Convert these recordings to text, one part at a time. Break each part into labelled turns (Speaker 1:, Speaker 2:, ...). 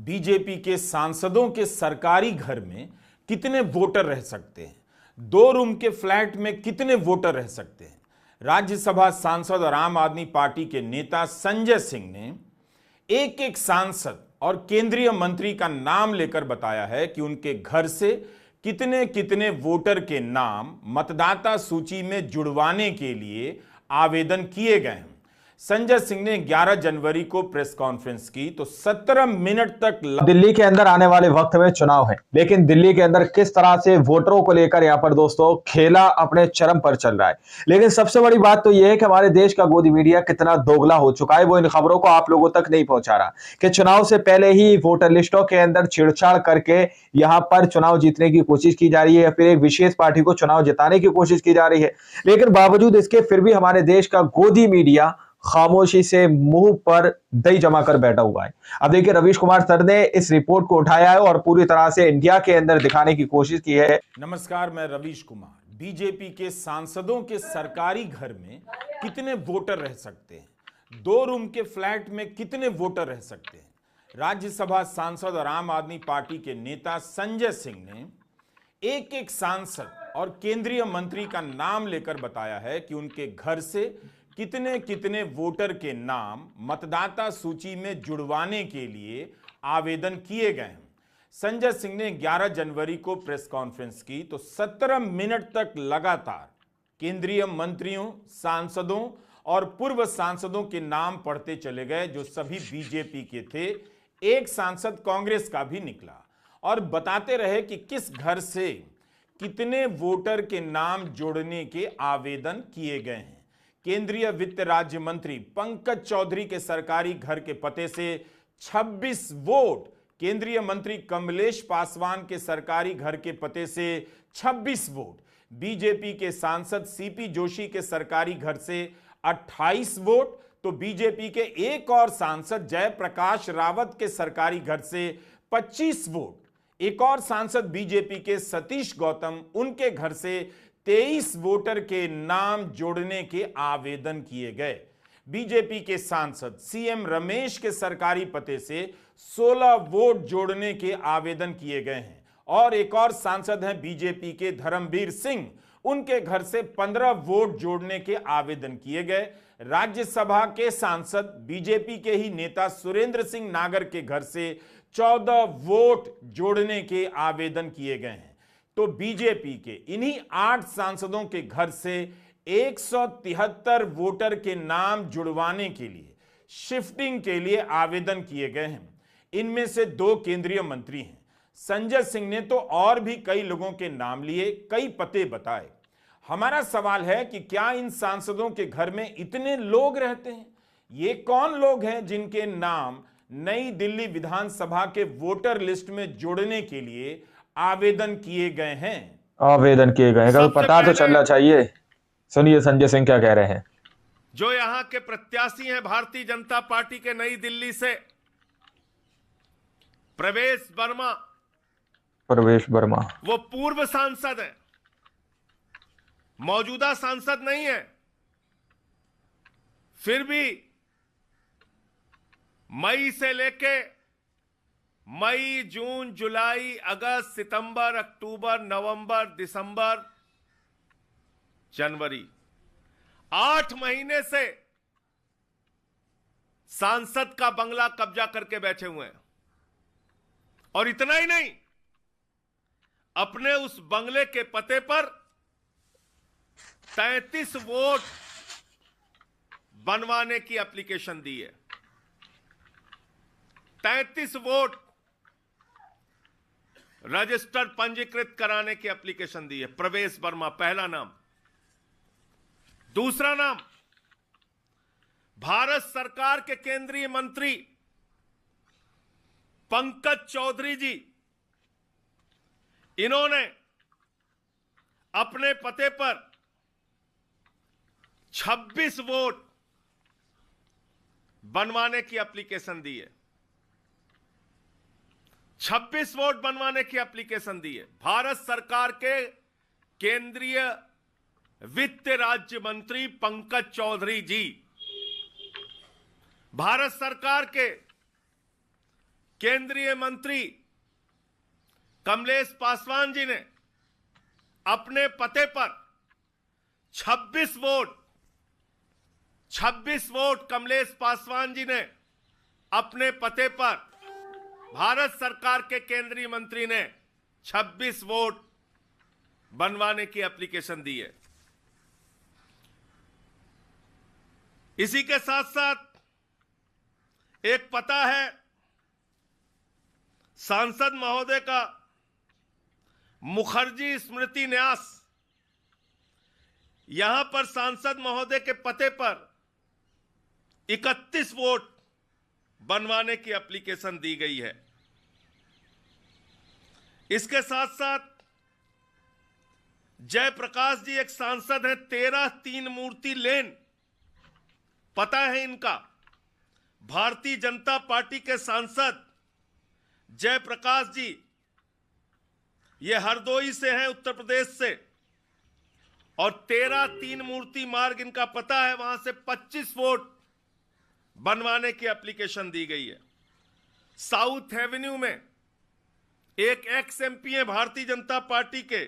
Speaker 1: BJP के सांसदों के सरकारी घर में कितने वोटर रह सकते हैं? 2 रूम के फ्लैट में कितने वोटर रह सकते हैं? राज्यसभा सांसद और आम आदमी पार्टी के नेता संजय सिंह ने एक एक सांसद और केंद्रीय मंत्री का नाम लेकर बताया है कि उनके घर से कितने कितने वोटर के नाम मतदाता सूची में जुड़वाने के लिए आवेदन किए गए हैं। संजय सिंह ने 11 जनवरी को प्रेस कॉन्फ्रेंस की तो 17 मिनट तक
Speaker 2: दिल्ली के अंदर आने वाले वक्त में चुनाव है, लेकिन दिल्ली के अंदर किस तरह से वोटरों को लेकर यहाँ पर दोस्तों खेला अपने चरम पर चल रहा है। लेकिन सबसे बड़ी बात तो यह है कि हमारे देश का गोदी मीडिया कितना दोगला हो चुका है। वो इन खबरों को आप लोगों तक नहीं पहुंचा रहा कि चुनाव से पहले ही वोटर लिस्टों के अंदर छेड़छाड़ करके यहाँ पर चुनाव जीतने की कोशिश की जा रही है या फिर एक विशेष पार्टी को चुनाव जिताने की कोशिश की जा रही है। लेकिन बावजूद इसके फिर भी हमारे देश का गोदी मीडिया खामोशी से मुंह पर दही जमा कर बैठा हुआ है। अब देखिए, रवीश कुमार सर ने इस रिपोर्ट को उठाया है और पूरी तरह से इंडिया के अंदर दिखाने की कोशिश की है।
Speaker 1: नमस्कार, मैं रवीश कुमार। बीजेपी के सांसदों के सरकारी घर में कितने वोटर रह सकते हैं? 2 रूम के फ्लैट में कितने वोटर रह सकते हैं? राज्यसभा सांसद और आम आदमी पार्टी के नेता संजय सिंह ने एक एक सांसद और केंद्रीय मंत्री का नाम लेकर बताया है कि उनके घर से कितने कितने वोटर के नाम मतदाता सूची में जुड़वाने के लिए आवेदन किए गए हैं। संजय सिंह ने 11 जनवरी को प्रेस कॉन्फ्रेंस की तो 17 मिनट तक लगातार केंद्रीय मंत्रियों, सांसदों और पूर्व सांसदों के नाम पढ़ते चले गए जो सभी बीजेपी के थे। एक सांसद कांग्रेस का भी निकला और बताते रहे कि किस घर से कितने वोटर के नाम जोड़ने के आवेदन किए गए हैं। केंद्रीय वित्त राज्य मंत्री पंकज चौधरी के सरकारी घर के पते से 26 वोट, केंद्रीय मंत्री कमलेश पासवान के सरकारी घर के पते से 26 वोट, बीजेपी के सांसद सीपी जोशी के सरकारी घर से 28 वोट, तो बीजेपी के एक और सांसद जयप्रकाश रावत के सरकारी घर से 25 वोट, एक और सांसद बीजेपी के सतीश गौतम, उनके घर से 23 वोटर के नाम जोड़ने के आवेदन किए गए। बीजेपी के सांसद सीएम रमेश के सरकारी पते से 16 वोट जोड़ने के आवेदन किए गए हैं और एक और सांसद हैं बीजेपी के धर्मवीर सिंह, उनके घर से 15 वोट जोड़ने के आवेदन किए गए। राज्यसभा के सांसद बीजेपी के ही नेता सुरेंद्र सिंह नागर के घर से 14 वोट जोड़ने के आवेदन किए गए हैं। तो बीजेपी के इन्हीं 8 सांसदों के घर से 173 वोटर के नाम जुड़वाने के लिए, शिफ्टिंग के लिए आवेदन किए गए हैं। इनमें से 2 केंद्रीय मंत्री हैं। संजय सिंह ने तो और भी कई लोगों के नाम लिए, कई पते बताए। हमारा सवाल है कि क्या इन सांसदों के घर में इतने लोग रहते हैं? ये कौन लोग हैं जिनके नाम नई दिल्ली विधानसभा के वोटर लिस्ट में जोड़ने के लिए आवेदन किए गए हैं?
Speaker 2: आवेदन किए गए हैं, पता तो चलना चाहिए। सुनिए संजय सिंह क्या कह रहे हैं।
Speaker 3: जो यहां के प्रत्याशी हैं भारतीय जनता पार्टी के नई दिल्ली से, प्रवेश वर्मा, वो पूर्व सांसद है, मौजूदा सांसद नहीं है। फिर भी मई से लेके मई, जून, जुलाई, अगस्त, सितंबर, अक्टूबर, नवंबर, दिसंबर, जनवरी, 8 महीने से सांसद का बंगला कब्जा करके बैठे हुए हैं। और इतना ही नहीं, अपने उस बंगले के पते पर 33 वोट बनवाने की एप्लीकेशन दी है। 33 वोट रजिस्टर पंजीकृत कराने की एप्लीकेशन दी है। प्रवेश वर्मा पहला नाम। दूसरा नाम, भारत सरकार के केंद्रीय मंत्री पंकज चौधरी जी, इन्होंने अपने पते पर 26 वोट बनवाने की एप्लीकेशन दी है। 26 वोट बनवाने की एप्लीकेशन दी है। भारत सरकार के केंद्रीय वित्त राज्य मंत्री पंकज चौधरी जी, भारत सरकार के केंद्रीय मंत्री कमलेश पासवान जी ने अपने पते पर 26 वोट कमलेश पासवान जी ने अपने पते पर, भारत सरकार के केंद्रीय मंत्री ने 26 वोट बनवाने की एप्लीकेशन दी है। इसी के साथ साथ एक पता है सांसद महोदय का मुखर्जी स्मृति न्यास, यहां पर सांसद महोदय के पते पर 31 वोट बनवाने की एप्लीकेशन दी गई है। इसके साथ साथ जयप्रकाश जी एक सांसद हैं, 13 तीन मूर्ति लेन, पता है इनका, भारतीय जनता पार्टी के सांसद जयप्रकाश जी, ये हरदोई से हैं, उत्तर प्रदेश से, और 13 तीन मूर्ति मार्ग इनका पता है, वहां से 25 वोट बनवाने की एप्लीकेशन दी गई है। साउथ एवेन्यू में एक एक्स एमपी है भारतीय जनता पार्टी के,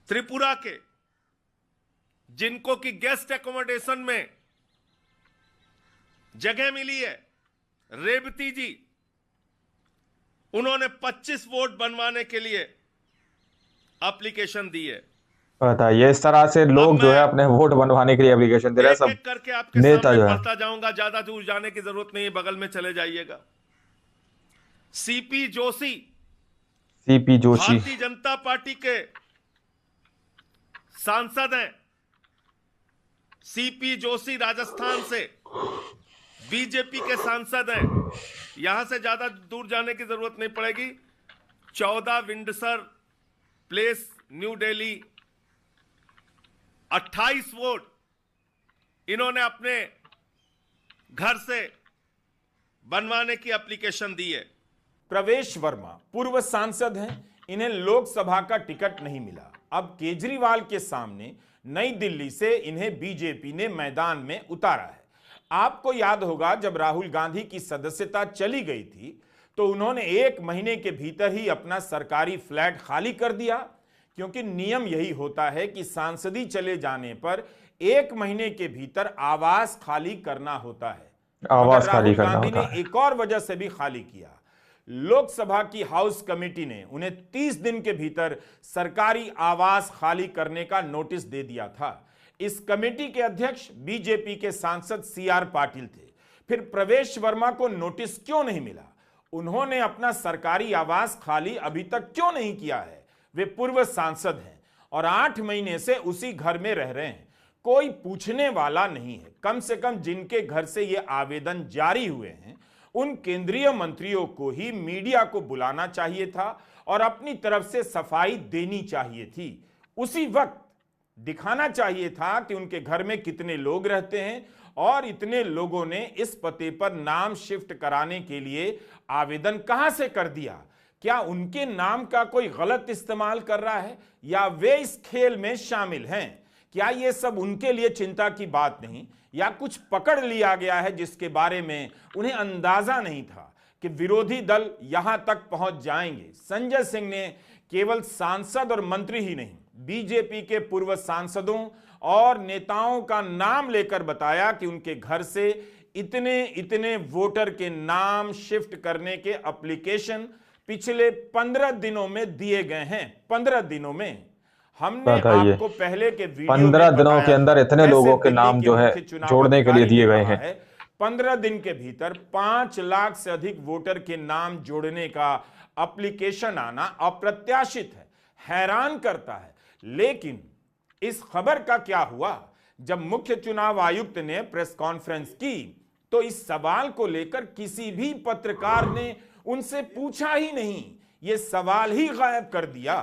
Speaker 3: त्रिपुरा के, जिनको कि गेस्ट एकोमोडेशन में जगह मिली है, रेवती जी, उन्होंने 25 वोट बनवाने के लिए एप्लीकेशन दी है।
Speaker 2: बताइए, इस तरह से लोग जो है अपने वोट बनवाने के लिए एप्लीकेशन दे रहे हैं। सब
Speaker 3: करके आपके
Speaker 2: नेता
Speaker 3: सामने
Speaker 2: जो है,
Speaker 3: पढ़ता जाऊंगा, ज्यादा दूर जाने की जरूरत नहीं है, बगल में चले जाइएगा। सीपी जोशी भारतीय जनता पार्टी के सांसद हैं। सीपी जोशी राजस्थान से बीजेपी के सांसद हैं, यहां से ज्यादा दूर जाने की जरूरत नहीं पड़ेगी। 14 Windsor place, new Delhi, 28 vote इन्होंने अपने घर से बनवाने की एप्लीकेशन दी है।
Speaker 1: प्रवेश वर्मा पूर्व सांसद हैं, इन्हें लोकसभा का टिकट नहीं मिला। अब केजरीवाल के सामने नई दिल्ली से इन्हें बीजेपी ने मैदान में उतारा है। आपको याद होगा, जब राहुल गांधी की सदस्यता चली गई थी तो उन्होंने 1 महीने के भीतर ही अपना सरकारी फ्लैट खाली कर दिया, क्योंकि नियम यही होता है कि सांसदी चले जाने पर 1 महीने के भीतर आवास खाली करना होता है।
Speaker 2: आवास खाली करना
Speaker 1: गांधी
Speaker 2: होता
Speaker 1: ने
Speaker 2: है।
Speaker 1: एक और वजह से भी खाली किया। लोकसभा की हाउस कमेटी ने उन्हें 30 दिन के भीतर सरकारी आवास खाली करने का नोटिस दे दिया था। इस कमेटी के अध्यक्ष बीजेपी के सांसद CR पाटिल थे। फिर प्रवेश वर्मा को नोटिस क्यों नहीं मिला? उन्होंने अपना सरकारी आवास खाली अभी तक क्यों नहीं किया है? वे पूर्व सांसद हैं और 8 महीने से उसी घर में रह रहे हैं। कोई पूछने वाला नहीं है। कम से कम जिनके घर से ये आवेदन जारी हुए हैं, उन केंद्रीय मंत्रियों को ही मीडिया को बुलाना चाहिए था और अपनी तरफ से सफाई देनी चाहिए थी। उसी वक्त दिखाना चाहिए था कि उनके घर में कितने लोग रहते हैं और इतने लोगों ने इस पते पर नाम शिफ्ट कराने के लिए आवेदन कहां से कर दिया। क्या उनके नाम का कोई गलत इस्तेमाल कर रहा है या वे इस खेल में शामिल हैं? क्या ये सब उनके लिए चिंता की बात नहीं, या कुछ पकड़ लिया गया है जिसके बारे में उन्हें अंदाजा नहीं था कि विरोधी दल यहां तक पहुंच जाएंगे? संजय सिंह ने केवल सांसद और मंत्री ही नहीं, बीजेपी के पूर्व सांसदों और नेताओं का नाम लेकर बताया कि उनके घर से इतने इतने वोटर के नाम शिफ्ट करने के एप्लीकेशन पिछले 15 दिनों में दिए गए हैं। 15 दिनों में। हमने आपको पहले के वीडियो
Speaker 2: 15 दिनों के अंदर इतने लोगों के नाम जो है जोड़ने के लिए दिए गए हैं।
Speaker 1: 15 दिन के भीतर 5 लाख से अधिक वोटर के नाम जोड़ने का एप्लीकेशन आना अप्रत्याशित है, हैरान करता है। लेकिन इस खबर का क्या हुआ? जब मुख्य चुनाव आयुक्त ने प्रेस कॉन्फ्रेंस की तो इस सवाल को लेकर किसी भी पत्रकार ने उनसे पूछा ही नहीं। यह सवाल ही गायब कर दिया,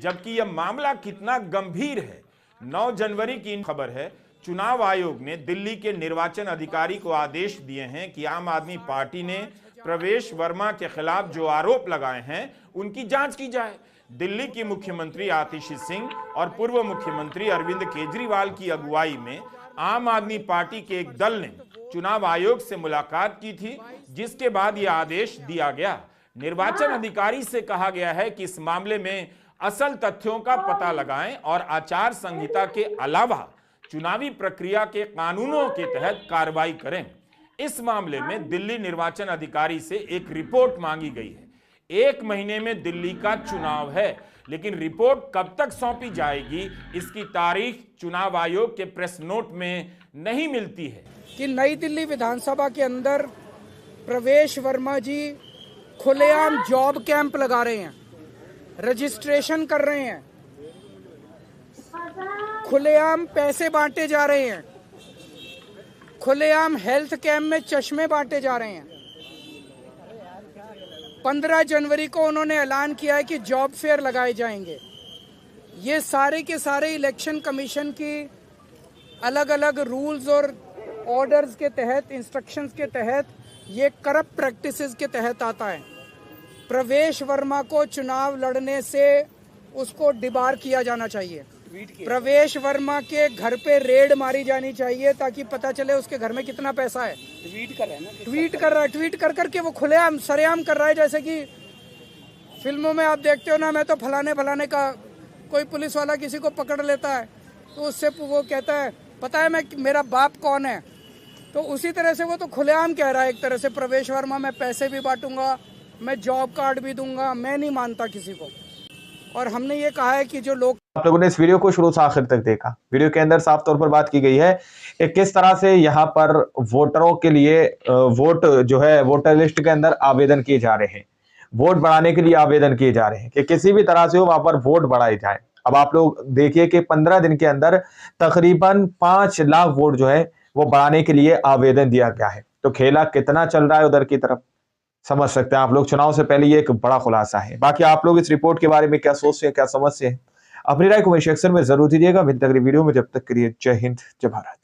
Speaker 1: जबकि यह मामला कितना गंभीर है। 9 जनवरी की खबर है। चुनाव आयोग ने दिल्ली के निर्वाचन अधिकारी को आदेश दिए हैं कि आम आदमी पार्टी ने प्रवेश वर्मा के खिलाफ जो आरोप लगाए हैं उनकी जांच की जाए। दिल्ली की मुख्यमंत्री आतिशी सिंह और पूर्व मुख्यमंत्री अरविंद केजरीवाल की अगुवाई में आम आदमी पार्टी के एक दल ने चुनाव आयोग से मुलाकात की थी, जिसके बाद यह आदेश दिया गया। निर्वाचन अधिकारी से कहा गया है कि इस मामले में असल तथ्यों का पता लगाएं और आचार संहिता के अलावा चुनावी प्रक्रिया के कानूनों के तहत कार्रवाई करें। इस मामले में दिल्ली निर्वाचन अधिकारी से एक रिपोर्ट मांगी गई है। 1 महीने में दिल्ली का चुनाव है, लेकिन रिपोर्ट कब तक सौंपी जाएगी, इसकी तारीख चुनाव आयोग के प्रेस नोट में नहीं मिलती है।
Speaker 4: कि नई दिल्ली विधानसभा के अंदर प्रवेश वर्मा जी खुलेआम जॉब कैंप लगा रहे हैं, रजिस्ट्रेशन कर रहे हैं, खुलेआम पैसे बांटे जा रहे हैं, खुलेआम हेल्थ कैंप में चश्मे बांटे जा रहे हैं। 15 जनवरी को उन्होंने ऐलान किया है कि जॉब फेयर लगाए जाएंगे। ये सारे के सारे इलेक्शन कमीशन की अलग अलग रूल्स और ऑर्डर्स के तहत, इंस्ट्रक्शंस के तहत, ये करप्ट प्रैक्टिसेस के तहत आता है। प्रवेश वर्मा को चुनाव लड़ने से उसको डिबार किया जाना चाहिए। प्रवेश वर्मा के घर पे रेड मारी जानी चाहिए ताकि पता चले उसके घर में कितना पैसा है। ट्वीट कर करके वो खुलेआम सरेआम कर रहा है। जैसे कि फिल्मों में आप देखते हो ना, मैं तो फलाने का, कोई पुलिस वाला किसी को पकड़ लेता है तो उससे वो कहता है पता है मेरा बाप कौन है। तो उसी तरह से वो तो खुलेआम कह रहा है एक तरह से, प्रवेश वर्मा मैं पैसे भी बांटूंगा, मैं जॉब कार्ड भी दूंगा। मैं नहीं मानता किसी को। और हमने ये कहा है कि जो लोग,
Speaker 2: आप लोगों ने इस वीडियो को शुरू से आखिर तक देखा। वीडियो के अंदर साफ तौर पर बात की गई है कि किस तरह से यहाँ पर वोटरों के लिए वोट जो है वोटर लिस्ट के अंदर आवेदन किए जा रहे हैं, वोट बढ़ाने के लिए आवेदन किए जा रहे हैं कि किसी भी तरह से वहां पर वोट बढ़ाए जाए। अब आप लोग देखिए कि 15 दिन के अंदर तकरीबन 5 लाख वोट जो है वो बढ़ाने के लिए आवेदन दिया गया है। तो खेला कितना चल रहा है उधर की तरफ, समझ सकते हैं आप लोग। चुनाव से पहले ये एक बड़ा खुलासा है। बाकी आप लोग इस रिपोर्ट के बारे में क्या सोचते हैं, क्या समझते हैं, अपनी राय कमेंट सेक्शन में जरूर दीजिएगा। अभी तक वीडियो में जब तक के लिए जय हिंद, जय भारत।